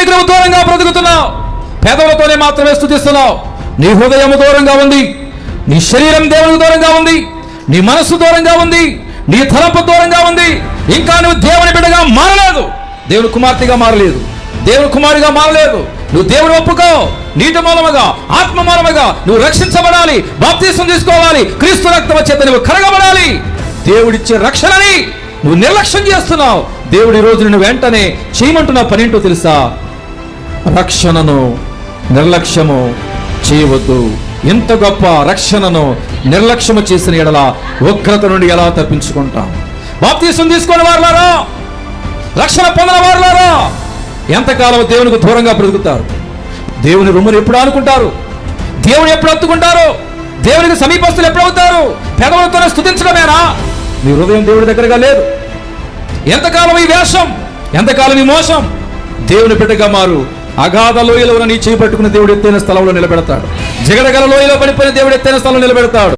దేవునికి నువ్వు దూరంగా బ్రతుకుతున్నావు. పెదవులతోనే మాత్రమే స్తుతిస్తున్నావు. నీ హృదయం దూరంగా ఉంది, నీ శరీరం దేవునికి దూరంగా ఉంది, నీ మనస్సు దూరంగా ఉంది, నీ తలంపు దూరంగా ఉంది. ఇంకా నువ్వు దేవుని బిడ్డగా మారలేదు, దేవుని కుమార్తెగా మారలేదు, దేవుని కుమారుగా మారలేదు. నువ్వు దేవుని ఒప్పుకో. నీటి మూలముగా, ఆత్మ మూలముగా నువ్వు రక్షించబడాలి, బాప్తిసం తీసుకోవాలి, క్రీస్తు రక్తం చేత నువ్వు కడగబడాలి. దేవుడిచ్చే రక్షణని నువ్వు నిర్లక్ష్యం చేస్తున్నావు. దేవుడి రోజు నిన్ను వెంటనే చేయమంటున్న పని ఏంటో తెలుసా? రక్షణను నిర్లక్ష్యము చేయవద్దు. ఇంత గొప్ప రక్షణను నిర్లక్ష్యము చేసిన ఎడల ఉగ్రత నుండి ఎలా తప్పించుకుంటాం? బాప్తిసం తీసుకుని వారులారా, రక్షణ పొందిన వారులారా ఎంతకాలం దేవునికి దూరంగా బ్రతుకుతారు? దేవుని రొమ్మును ఎప్పుడు ఆనుకుంటారు? దేవుని ఎప్పుడు హత్తుకుంటారు? దేవునికి సమీపస్తులు ఎప్పుడు అవుతారు? పెదవులతోనే స్తుతించడమేనా? మీ హృదయం దేవుడి దగ్గరగా లేదు. ఎంతకాలం ఈ వేషం, ఎంతకాలం ఈ మోసం? దేవుని బిడ్డగా మారు. అగాధ లోయలో నీ చేయి పట్టుకుని దేవుడు ఎత్తైన స్థలంలో నిలబెడతాడు. జగడగల లోయలో పడిపోయిన దేవుడు ఎత్తైన స్థలంలో నిలబెడతాడు.